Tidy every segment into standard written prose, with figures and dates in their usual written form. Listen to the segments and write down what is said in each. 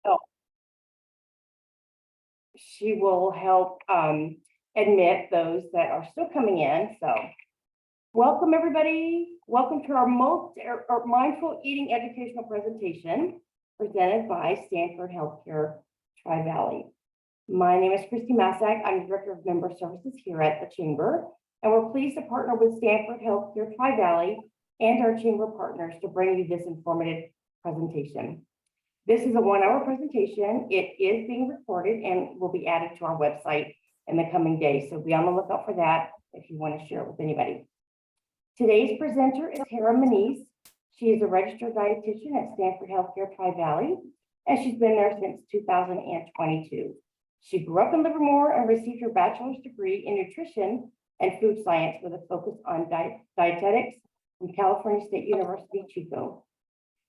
So she will help admit those that are still coming in. So welcome, everybody. Welcome to our mindful eating educational presentation presented by Stanford Healthcare Tri-Valley. My name is Christy Massack. I'm the Director of Member Services here at the Chamber, and we're pleased to partner with Stanford Healthcare Tri-Valley and our Chamber partners to bring you this informative presentation. This is a 1-hour presentation. It is being recorded and will be added to our website in the coming days. So be on the lookout for that if you want to share it with anybody. Today's presenter is Menise. She is a registered dietitian at Stanford Healthcare Tri-Valley, and she's been there since 2022. She grew up in Livermore and received her bachelor's degree in nutrition and food science with a focus on dietetics from California State University, Chico.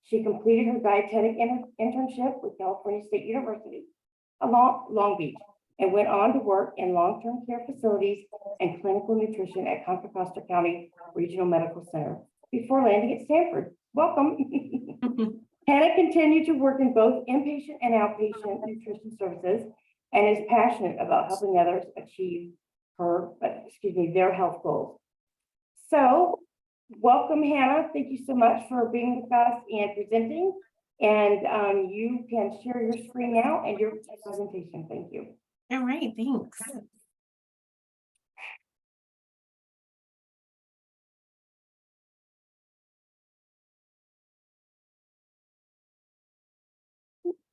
She completed her dietetic internship with California State University, Long Beach, and went on to work in long-term care facilities and clinical nutrition at Contra Costa County Regional Medical Center before landing at Stanford. Welcome. Hannah continued to work in both inpatient and outpatient nutrition services and is passionate about helping others achieve their health goals. So welcome, Hannah. Thank you so much for being with us and presenting. And you can share your screen now and your presentation. Thank you. All right, thanks.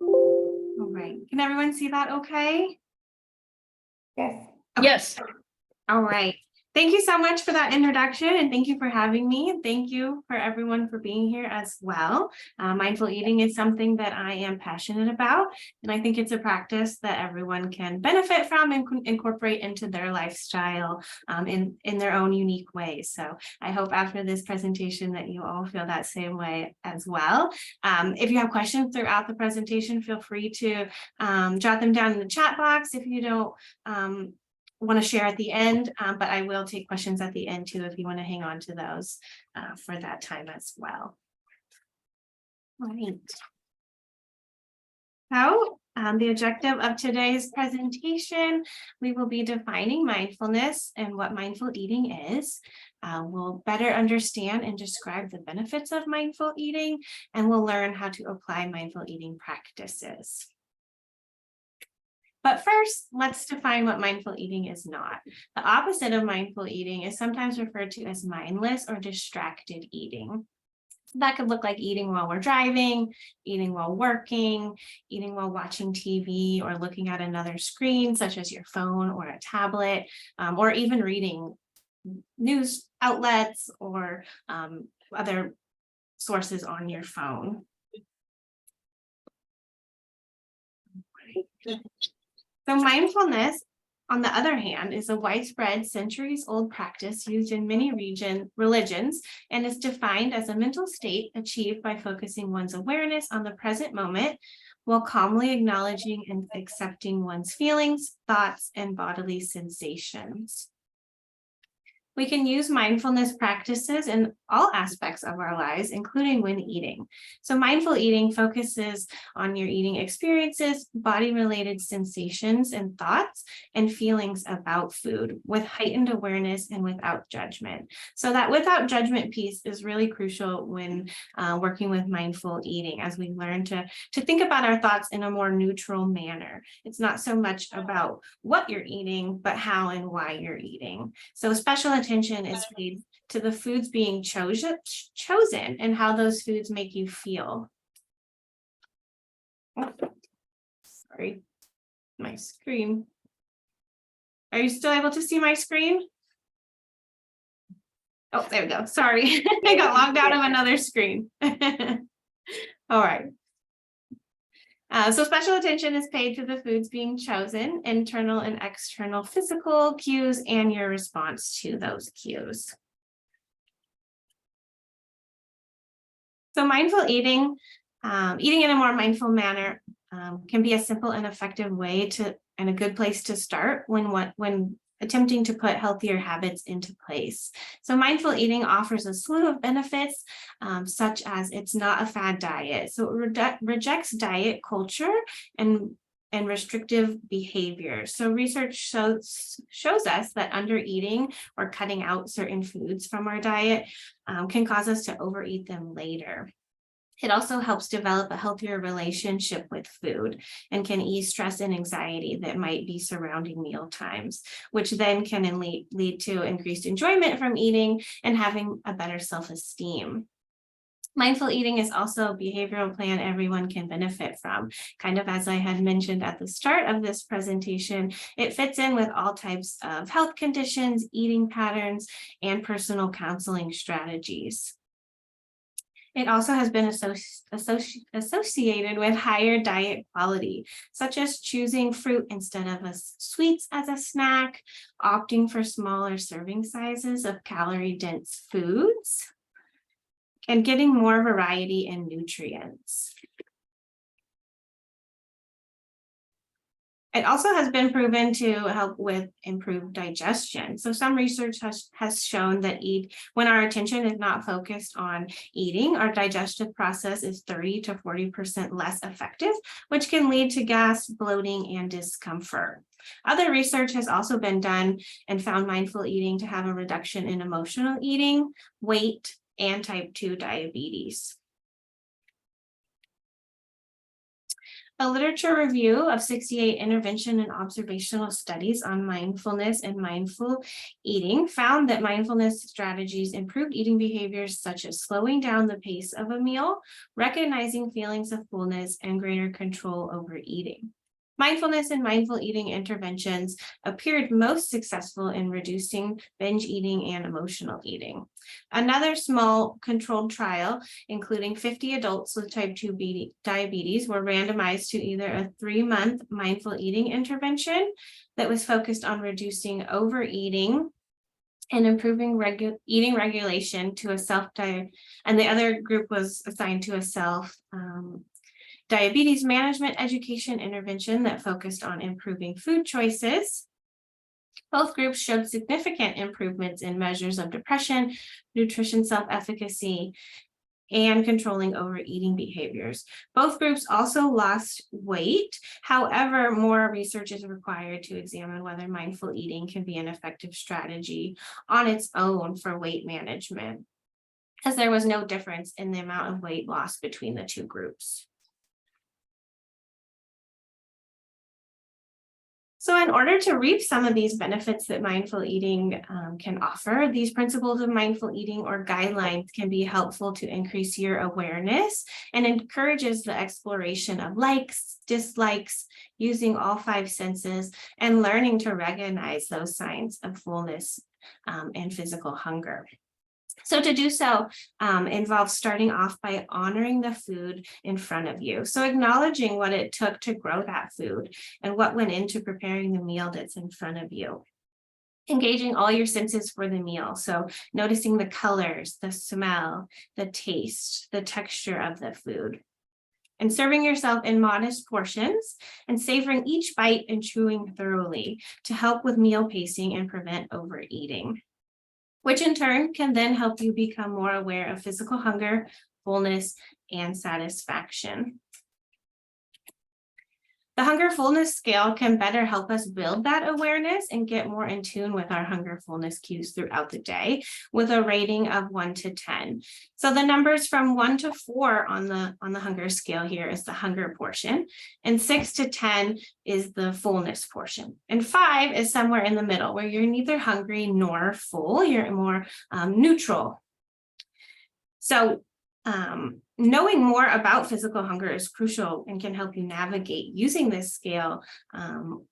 All right, can everyone see that okay? Yes. Okay. Yes. All right. Thank you so much for that introduction, and thank you for having me. Thank you for everyone for being here as well. Mindful eating is something that I am passionate about, and I think it's a practice that everyone can benefit from and incorporate into their lifestyle in their own unique ways. So I hope after this presentation that you all feel that same way as well. If you have questions throughout the presentation, feel free to jot them down in the chat box if you don't want to share at the end, but I will take questions at the end too if you want to hang on to those for that time as well. All right. So the objective of today's presentation, we will be defining mindfulness and what mindful eating is. We'll better understand and describe the benefits of mindful eating, and we'll learn how to apply mindful eating practices. But first, let's define what mindful eating is not. The opposite of mindful eating is sometimes referred to as mindless or distracted eating. That could look like eating while we're driving, eating while working, eating while watching TV or looking at another screen, such as your phone or a tablet, or even reading news outlets or other sources on your phone. So mindfulness, on the other hand, is a widespread centuries-old practice used in many religions and is defined as a mental state achieved by focusing one's awareness on the present moment while calmly acknowledging and accepting one's feelings, thoughts, and bodily sensations. We can use mindfulness practices in all aspects of our lives, including when eating. So mindful eating focuses on your eating experiences, body-related sensations and thoughts, and feelings about food with heightened awareness and without judgment. So that without judgment piece is really crucial when working with mindful eating, as we learn to think about our thoughts in a more neutral manner. It's not so much about what you're eating, but how and why you're eating. So special attention is paid to the foods being chosen and how those foods make you feel. Oh, sorry, my screen. Are you still able to see my screen? Oh, there we go. Sorry, I got logged out of another screen. All right. So special attention is paid to the foods being chosen, internal and external physical cues, and your response to those cues. So mindful eating, eating in a more mindful manner can be a simple and effective way to, and a good place to start when attempting to put healthier habits into place. So mindful eating offers a slew of benefits, such as it's not a fad diet. So it rejects diet culture and restrictive behavior. So research shows us that under eating or cutting out certain foods from our diet can cause us to overeat them later. It also helps develop a healthier relationship with food and can ease stress and anxiety that might be surrounding meal times, which then can lead to increased enjoyment from eating and having a better self-esteem. Mindful eating is also a behavioral plan everyone can benefit from. Kind of as I had mentioned at the start of this presentation, it fits in with all types of health conditions, eating patterns, and personal counseling strategies. It also has been associated with higher diet quality, such as choosing fruit instead of sweets as a snack, opting for smaller serving sizes of calorie-dense foods, and getting more variety in nutrients. It also has been proven to help with improved digestion. So some research has shown that when our attention is not focused on eating, our digestive process is 30 to 40% less effective, which can lead to gas, bloating, and discomfort. Other research has also been done and found mindful eating to have a reduction in emotional eating, weight, and type 2 diabetes. A literature review of 68 intervention and observational studies on mindfulness and mindful eating found that mindfulness strategies improved eating behaviors such as slowing down the pace of a meal, recognizing feelings of fullness, and greater control over eating. Mindfulness and mindful eating interventions appeared most successful in reducing binge eating and emotional eating. Another small controlled trial, including 50 adults with type 2 diabetes, were randomized to either a 3-month mindful eating intervention that was focused on reducing overeating and improving eating regulation to a self-diet, and the other group was assigned to a diabetes management education intervention that focused on improving food choices. Both groups showed significant improvements in measures of depression, nutrition self-efficacy, and controlling overeating behaviors. Both groups also lost weight. However, more research is required to examine whether mindful eating can be an effective strategy on its own for weight management, as there was no difference in the amount of weight loss between the two groups. So in order to reap some of these benefits that mindful eating can offer, these principles of mindful eating or guidelines can be helpful to increase your awareness and encourages the exploration of likes, dislikes, using all 5 senses, and learning to recognize those signs of fullness and physical hunger. So to do so involves starting off by honoring the food in front of you. So acknowledging what it took to grow that food and what went into preparing the meal that's in front of you. Engaging all your senses for the meal. So noticing the colors, the smell, the taste, the texture of the food. And serving yourself in modest portions and savoring each bite and chewing thoroughly to help with meal pacing and prevent overeating, which in turn can then help you become more aware of physical hunger, fullness, and satisfaction. The hunger fullness scale can better help us build that awareness and get more in tune with our hunger fullness cues throughout the day with a rating of 1 to 10. So the numbers from 1 to 4 on the hunger scale here is the hunger portion, and 6 to 10 is the fullness portion. And 5 is somewhere in the middle where you're neither hungry nor full, you're more neutral. So knowing more about physical hunger is crucial and can help you navigate using this scale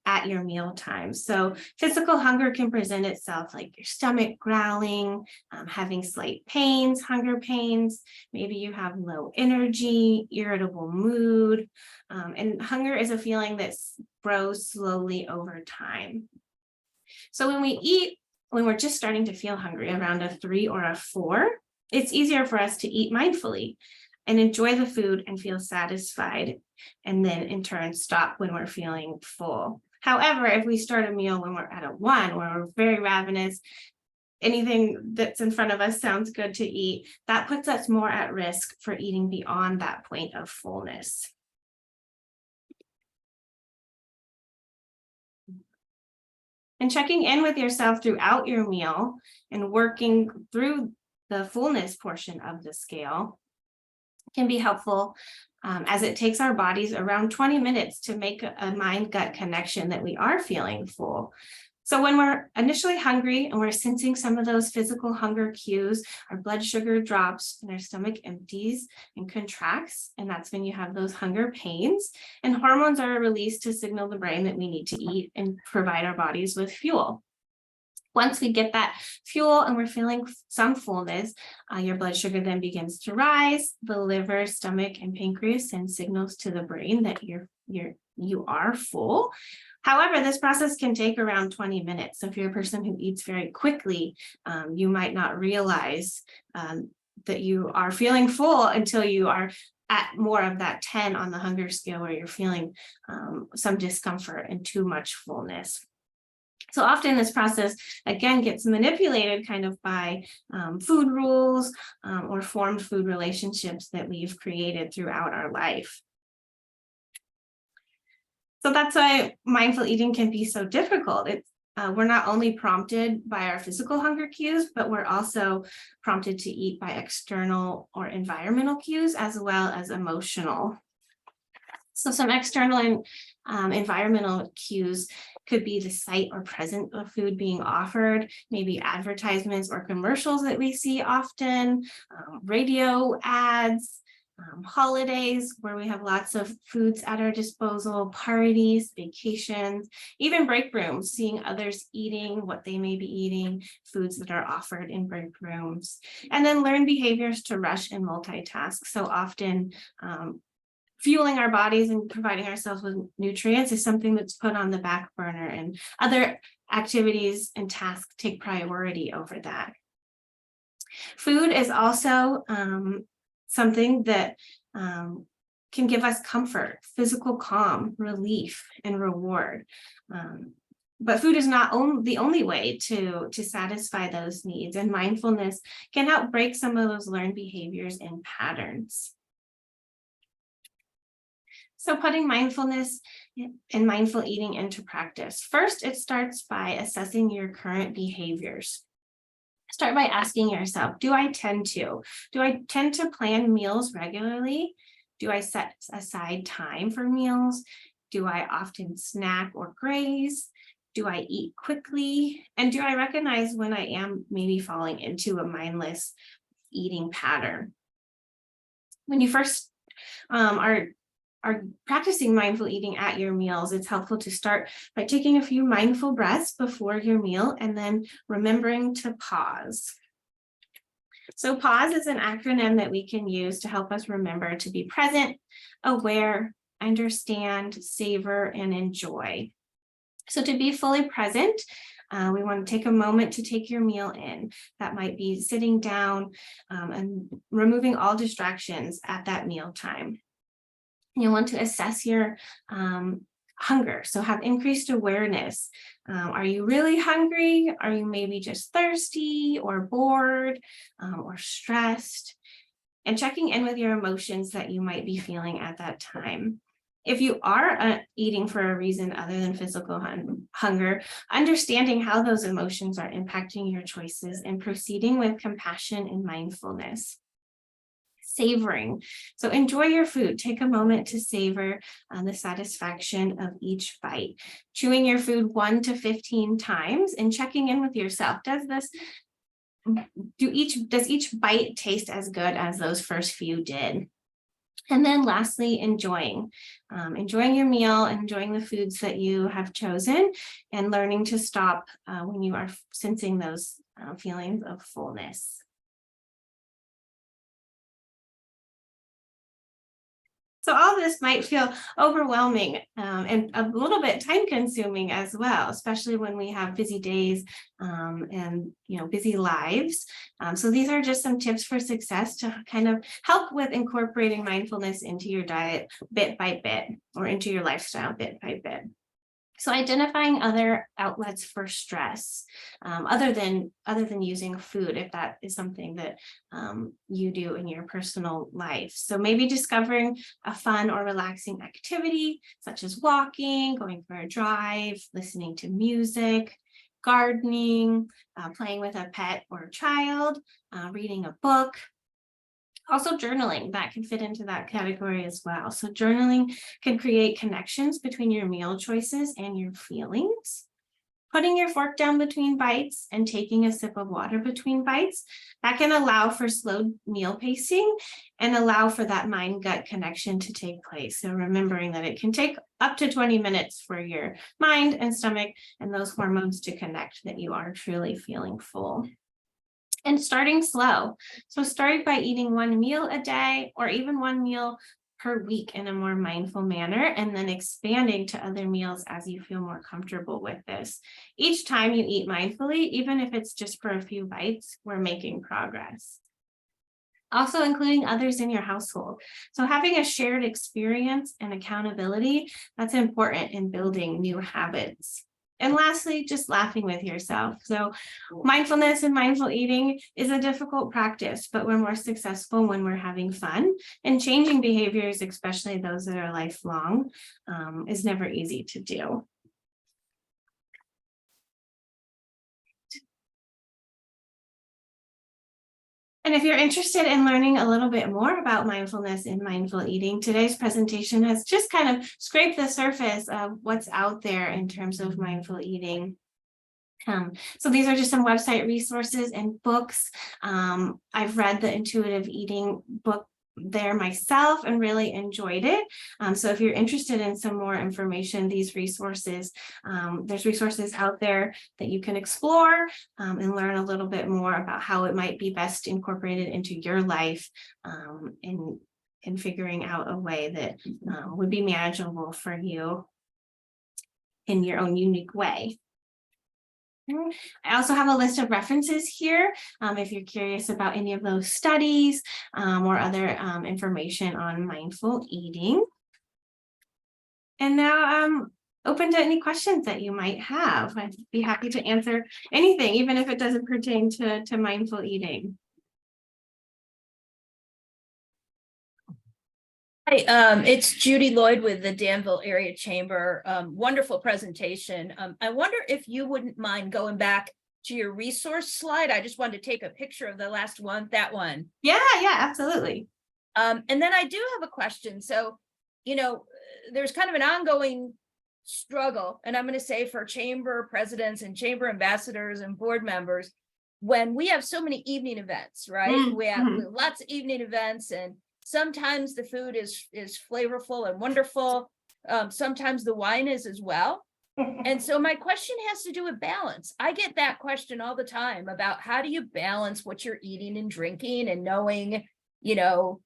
at your meal times. So physical hunger can present itself like your stomach growling, having slight pains, hunger pains. Maybe you have low energy, irritable mood, and hunger is a feeling that grows slowly over time. So when we eat, when we're just starting to feel hungry around a 3 or a 4, it's easier for us to eat mindfully and enjoy the food and feel satisfied, and then in turn stop when we're feeling full. However, if we start a meal when we're at a 1, where we're very ravenous, anything that's in front of us sounds good to eat, that puts us more at risk for eating beyond that point of fullness. And checking in with yourself throughout your meal and working through the fullness portion of the scale can be helpful, as it takes our bodies around 20 minutes to make a mind-gut connection that we are feeling full. So when we're initially hungry and we're sensing some of those physical hunger cues, our blood sugar drops and our stomach empties and contracts, and that's when you have those hunger pains, and hormones are released to signal the brain that we need to eat and provide our bodies with fuel. Once we get that fuel and we're feeling some fullness, your blood sugar then begins to rise. The liver, stomach, and pancreas send signals to the brain that you are full. However, this process can take around 20 minutes. So if you're a person who eats very quickly, you might not realize that you are feeling full until you are at more of that 10 on the hunger scale, where you're feeling some discomfort and too much fullness. So often this process, again, gets manipulated kind of by food rules or formed food relationships that we've created throughout our life. So that's why mindful eating can be so difficult. We're not only prompted by our physical hunger cues, but we're also prompted to eat by external or environmental cues, as well as emotional. So some external and environmental cues could be the sight or presence of food being offered, maybe advertisements or commercials that we see often, radio ads, holidays where we have lots of foods at our disposal, parties, vacations, even break rooms, seeing others eating what they may be eating, foods that are offered in break rooms, and then learn behaviors to rush and multitask. So often, fueling our bodies and providing ourselves with nutrients is something that's put on the back burner, and other activities and tasks take priority over that. Food is also something that can give us comfort, physical calm, relief, and reward. But food is not the only way to satisfy those needs, and mindfulness can help break some of those learned behaviors and patterns. So putting mindfulness and mindful eating into practice. First, it starts by assessing your current behaviors. Start by asking yourself, do I tend to plan meals regularly? Do I set aside time for meals? Do I often snack or graze? Do I eat quickly? And do I recognize when I am maybe falling into a mindless eating pattern? When you first are practicing mindful eating at your meals, it's helpful to start by taking a few mindful breaths before your meal and then remembering to pause. So pause is an acronym that we can use to help us remember to be present, aware, understand, savor, and enjoy. So to be fully present, we want to take a moment to take your meal in. That might be sitting down and removing all distractions at that meal time. You want to assess your hunger. So have increased awareness. Are you really hungry? Are you maybe just thirsty or bored or stressed? And checking in with your emotions that you might be feeling at that time. If you are eating for a reason other than physical hunger, understanding how those emotions are impacting your choices and proceeding with compassion and mindfulness. Savoring. So enjoy your food. Take a moment to savor the satisfaction of each bite. Chewing your food 1 to 15 times and checking in with yourself. Does each bite taste as good as those first few did? And then lastly, enjoying your meal, enjoying the foods that you have chosen, and learning to stop when you are sensing those feelings of fullness. So all this might feel overwhelming and a little bit time consuming as well, especially when we have busy days and busy lives. So these are just some tips for success to kind of help with incorporating mindfulness into your diet bit by bit, or into your lifestyle bit by bit. So identifying other outlets for stress, other than using food, if that is something that you do in your personal life. So maybe discovering a fun or relaxing activity, such as walking, going for a drive, listening to music, gardening, playing with a pet or a child, reading a book. Also journaling, that can fit into that category as well. So journaling can create connections between your meal choices and your feelings. Putting your fork down between bites and taking a sip of water between bites, that can allow for slow meal pacing and allow for that mind-gut connection to take place. So remembering that it can take up to 20 minutes for your mind and stomach and those hormones to connect, that you are truly feeling full. And starting slow. So start by eating one meal a day or even one meal per week in a more mindful manner, and then expanding to other meals as you feel more comfortable with this. Each time you eat mindfully, even if it's just for a few bites, we're making progress. Also including others in your household. So having a shared experience and accountability, that's important in building new habits. And lastly, just laughing with yourself. So mindfulness and mindful eating is a difficult practice, but we're more successful when we're having fun, and changing behaviors, especially those that are lifelong, is never easy to do. And if you're interested in learning a little bit more about mindfulness and mindful eating, today's presentation has just kind of scraped the surface of what's out there in terms of mindful eating. So these are just some website resources and books. I've read the Intuitive Eating book there myself and really enjoyed it. So if you're interested in some more information, these resources, there's resources out there that you can explore and learn a little bit more about how it might be best incorporated into your life, in figuring out a way that would be manageable for you in your own unique way. I also have a list of references here if you're curious about any of those studies or other information on mindful eating. And now I'm open to any questions that you might have. I'd be happy to answer anything, even if it doesn't pertain to mindful eating. Hi, it's Judy Lloyd with the Danville Area Chamber. Wonderful presentation. I wonder if you wouldn't mind going back to your resource slide. I just wanted to take a picture of the last one, that one. Yeah, absolutely. And then I do have a question. So, there's kind of an ongoing struggle, and I'm going to say for chamber presidents and chamber ambassadors and board members, when we have so many evening events, right? We have lots of evening events, and sometimes the food is flavorful and wonderful. Sometimes the wine is as well. And so my question has to do with balance. I get that question all the time about how do you balance what you're eating and drinking and knowing,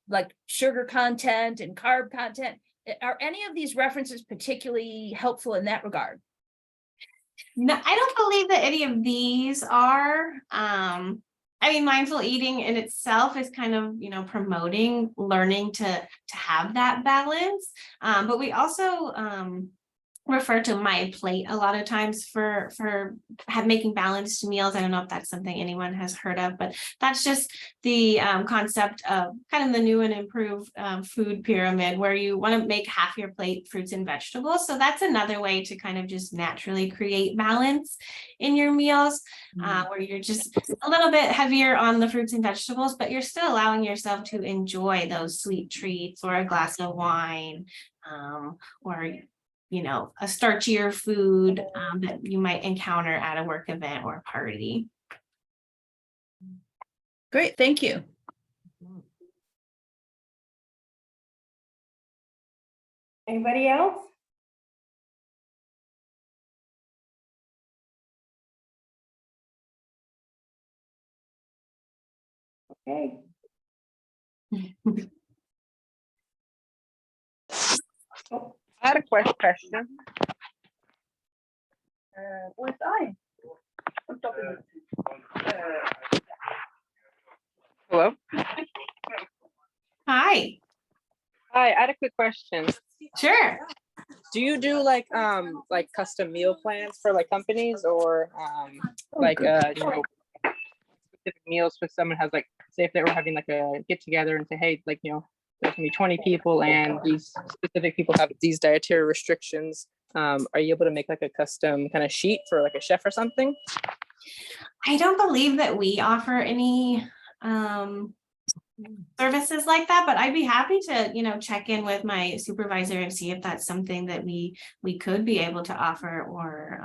like sugar content and carb content. Are any of these references particularly helpful in that regard? No, I don't believe that any of these are. Mindful eating in itself is kind of, promoting learning to have that balance. But we also refer to My Plate a lot of times for making balanced meals. I don't know if that's something anyone has heard of, but that's just the concept of kind of the new and improved food pyramid, where you want to make half your plate fruits and vegetables. So that's another way to kind of just naturally create balance in your meals, where you're just a little bit heavier on the fruits and vegetables, but you're still allowing yourself to enjoy those sweet treats or a glass of wine, or a starchier food that you might encounter at a work event or a party. Great, thank you. Anybody else? Okay. I had a question. Where's I? Hello? Hi. Hi, I had a quick question. Sure. do you do like custom meal plans for like companies or specific meals for someone has like, say if they were having like a get together and say, hey, like, there's gonna be 20 people and these specific people have these dietary restrictions. Are you able to make like a custom kind of sheet for like a chef or something? I don't believe that we offer any services like that, but I'd be happy to, check in with my supervisor and see if that's something that we could be able to offer or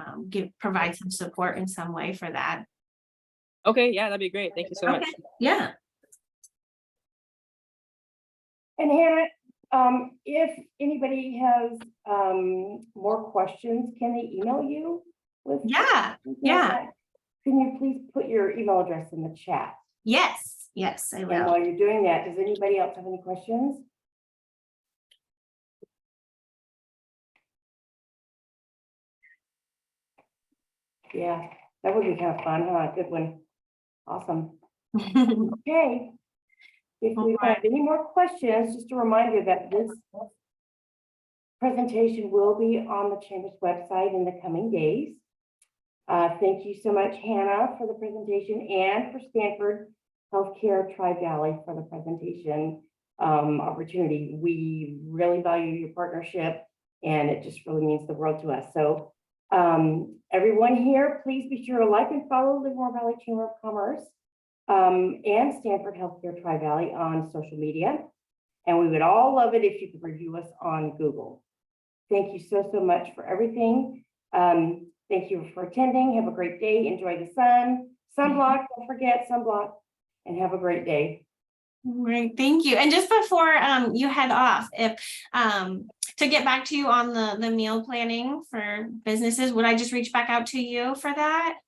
provide some support in some way for that. Okay, yeah, that'd be great. Thank you so much. Yeah. And Hannah, if anybody has more questions, can they email you with? Yeah. Can you please put your email address in the chat? Yes, I And will. while you're doing that, does anybody else have any questions? Yeah, that would be kind of fun, huh? Good one. Awesome. Okay. If we have any more questions, just a reminder that this presentation will be on the Chamber's website in the coming days. Thank you so much, Hannah, for the presentation, and for Stanford Healthcare Tri-Valley for the presentation opportunity. We really value your partnership, and it just really means the world to us. So everyone here, please be sure to like and follow Livermore Valley Chamber of Commerce and Stanford Healthcare Tri-Valley on social media. And we would all love it if you could review us on Google. Thank you so much for everything. Thank you for attending. Have a great day. Enjoy the sun. Sunblock, don't forget sunblock, and have a great day. Great, thank you. And just before you head off, if to get back to you on the meal planning for businesses, would I just reach back out to you for that?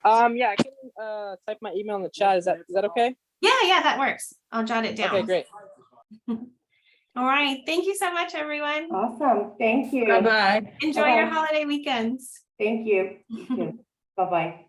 Yeah, I can type my email in the chat. Is that okay? Yeah, that works. I'll jot it down. Okay, great. All right. Thank you so much, everyone. Awesome. Thank you. Bye-bye. Enjoy your holiday weekends. Thank you. You too. Bye-bye.